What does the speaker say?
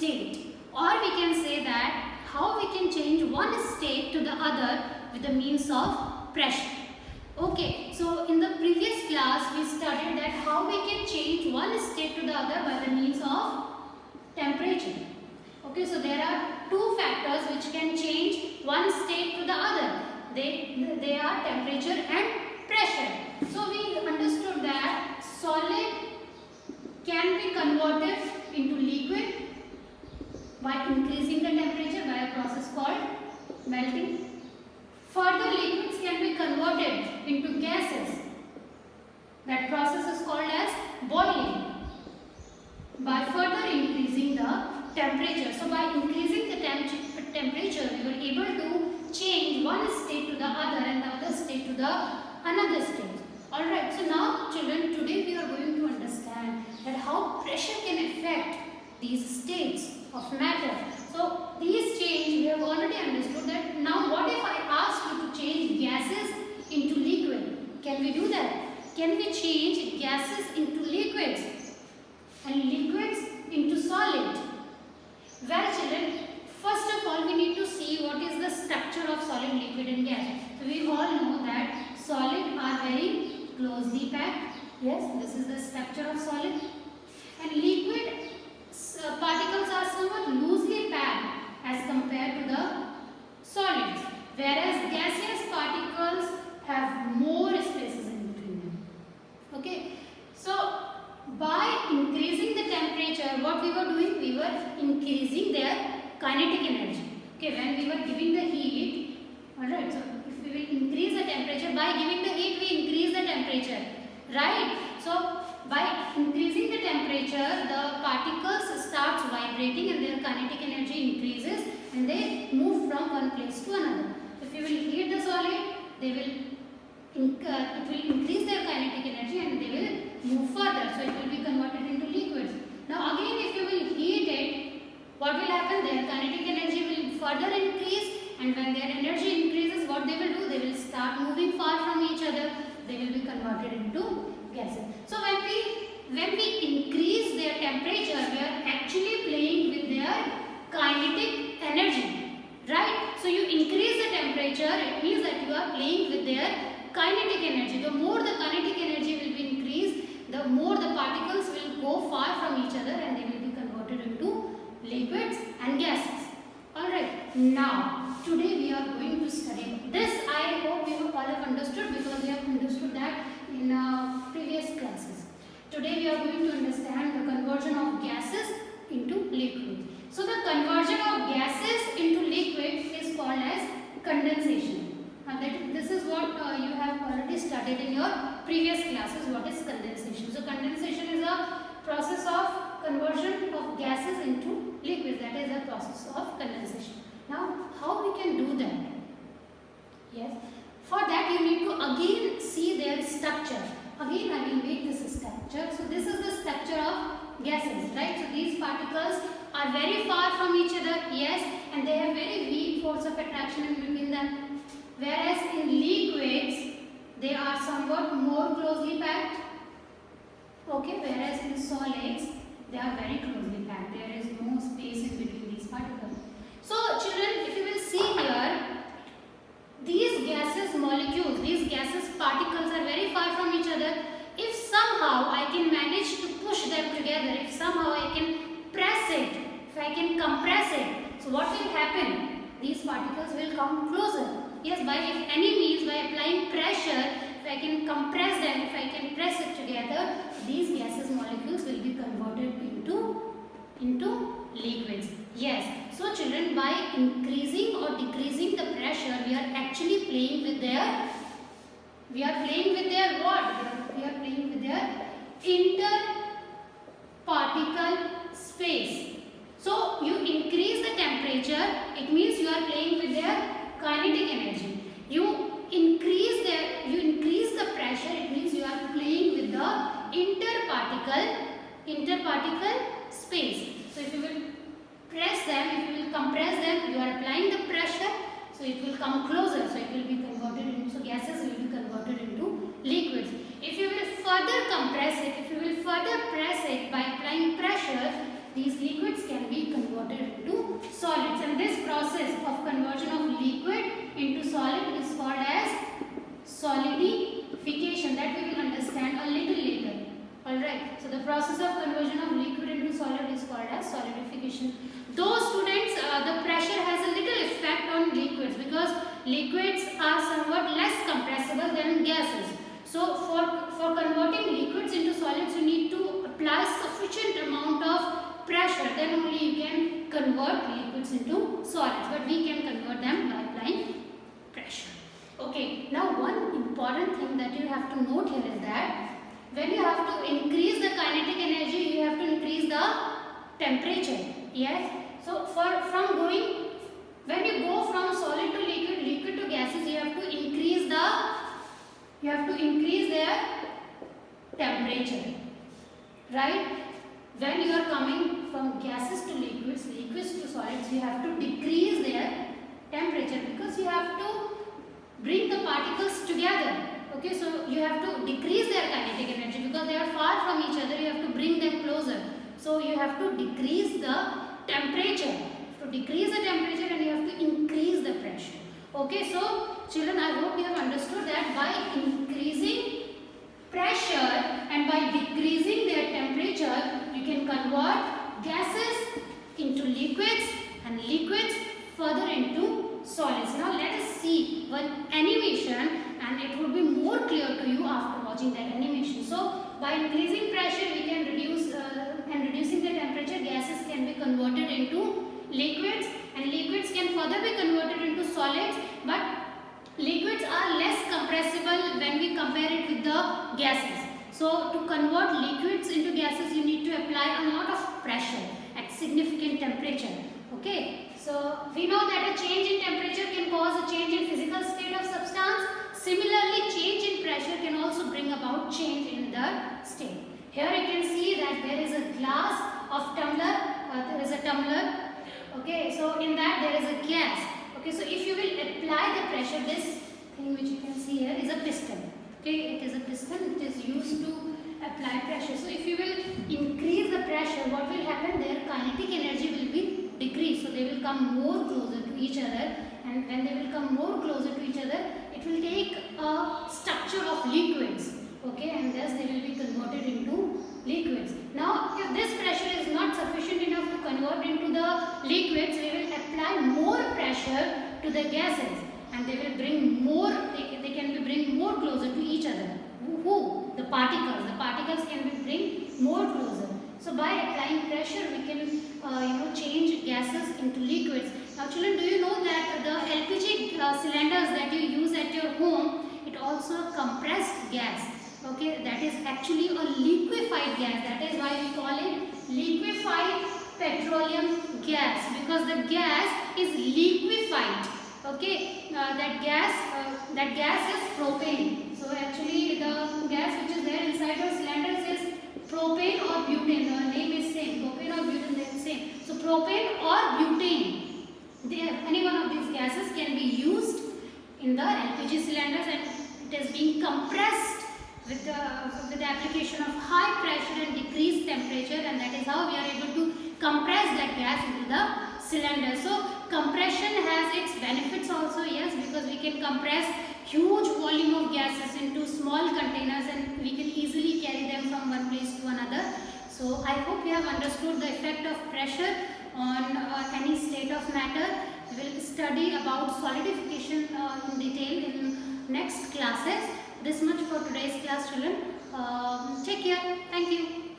state, or we can say that how we can change one state to the other with the means of pressure. Okay, so in the previous class we studied that how we can change one state to the other by the means of temperature. Okay, so there are two factors which can change one state to the other. They are temperature and pressure. So we understood that solid can be converted into liquid by increasing the temperature by a process called melting. Further, liquids can be converted into gases. That process is called as boiling by further increasing the temperature. So by increasing the temperature, we were able to change one state to the other and the other state to the another state. Alright, so now children, today we are going to understand that how pressure can affect these states of matter. So these change, we have already understood that. Now what if I ask you to change gases into liquid? Can we do that? Can we change gases into liquids and liquids into solid? Well children, first of all we need to see what is the structure of solid, liquid and gas. So we all know that solid are very closely packed. Yes, this is the structure of solid. And liquid particles are somewhat loosely packed as compared to the solids, whereas gaseous particles have more spaces in between them. Okay, so by increasing the temperature, what we were doing, we were increasing their kinetic energy. Okay, when we were giving the heat, alright, so if we will increase the temperature, by giving the heat we increase the temperature, right? So by increasing the temperature, the particles starts vibrating and their kinetic energy increases and they move from one place to another. If you will heat the solid, they will it will increase their kinetic energy and they will move further. So it will be converted into liquids. Now again, if you will heat it, what will happen? Their kinetic energy will further increase, and when their energy increases, what they will do? They will start moving far from each other. They will be converted into gases. So when we increase their temperature, we are actually playing with their kinetic energy, right? So you increase the temperature, it means that you are playing with their kinetic energy. The more the kinetic energy will be increased, the more the particles will go far from each other and they will be converted into liquids and gases. Alright, now today we are going to study this. I hope you all have understood, because we have understood that in previous classes. Today we are going to understand the conversion of gases into liquid. So the conversion of gases into liquid is called as condensation. This is what you have already studied in your previous classes. What is condensation? So condensation is a process of conversion of gases into liquids. That is a process of condensation. Now how we can do that? Yes, for that you need to again see their structure. Again I will make this structure. So this is the structure of gases, right? So these particles are very far from each other, yes, and they have very weak force of attraction in between them. Whereas in liquids, they are somewhat more closely packed. Okay, whereas in solids, they are very closely packed. There is no space in between these particles. So children, if you will see here, these gases molecules, these gases particles are very far from each other. If somehow I can manage to push them together, if somehow I can press it, if I can compress it, so what will happen? These particles will come closer. Yes, by if any means, by applying pressure, if I can compress them, if I can press it together, these gases molecules will be converted into liquids. Yes, so children, by increasing or decreasing the pressure, we are actually playing with their, what? We are playing with their interparticle space. So you increase the temperature, it means you are playing with their kinetic energy. You increase the pressure, it means you are playing with the interparticle space. So if you will press them, if you will compress them, you are applying the pressure, so it will come closer, so it will be converted into, so gases will be converted into liquids. If you will further compress it, if you will further press it by applying pressure, these liquids liquids can be converted into solids, and this process of conversion of liquid into solid is called as solidification, that we will understand a little later. Alright, so the process of conversion of liquid into solid is called as solidification. Though students, the pressure has a little effect on liquids because liquids are somewhat less compressible than gases. So for converting liquids into solids, you need to apply sufficient amount of pressure, then only you can convert liquids into solids, but we can convert them by applying pressure. Okay, now one important thing that you have to note here is that when you have to increase the kinetic energy, you have to increase the temperature. Yes, so when you go from solid to liquid, liquid to gases, you have to increase their temperature, right? When you are coming from gases to liquids, liquids to solids, you have to decrease their temperature because you have to bring the particles together. Okay, so you have to decrease their kinetic energy because they are far from each other. You have to bring them closer. So you have to decrease the temperature. To decrease the temperature, and you have to increase the pressure. Okay, so children, I hope you have understood that by increasing pressure and by decreasing their temperature, you can convert gases into liquids and liquids further into solids. Now let us see one animation, and it will be more clear to you after watching that animation. So by increasing pressure, we can reduce and reducing the temperature, gases can be converted into liquids, and liquids can further be converted into solids, but liquids are less compressible when we compare it with the gases. So to convert liquids into gases, you need to apply a lot of pressure at significant temperature. Okay, so we know that a change in temperature can cause a change in physical state of substance. Similarly, change in pressure can also bring about change in the state. Here you can see that there is a glass of tumbler, there is a tumbler. Okay, so in that there is a gas. Okay, so if you will apply the pressure, this thing which you can see here is a piston. Okay, it is a piston, it is used to apply pressure. So if you will increase the pressure, what will happen? Their kinetic energy will be decreased. So they will come more closer to each other, and when they will come more closer to each other, it will take a structure of liquids. Okay, and thus they will be converted into liquids. Now if this pressure is not sufficient enough to convert into the liquids, we will apply more pressure to the gases, and they will bring more, they can be bring more closer to each other. Who? The particles. The particles can be bring more closer. So by applying pressure, we can change gases into liquids. Now children, do you know that the LPG cylinders that you use at your home, it also compressed gas. Okay, that is actually a liquefied gas. That is why we call it liquefied petroleum gas, because the gas is liquefied. Okay, that gas is propane. So actually the gas which is there inside the cylinders is propane or butane. The name is same. Propane or butane, they are same. So propane or butane, any one of these gases can be used in the LPG cylinders, and it is being compressed with the application of high pressure and decreased temperature, and that is how we are able to compress that gas into the cylinder. So compression has its benefits also, yes, because we can compress huge volume of gases into small containers, and we can easily carry them from one place to another. So I hope you have understood the effect of pressure on any state of matter. We will study about solidification in detail in next classes. This much for today's class, children. Take care. Thank you.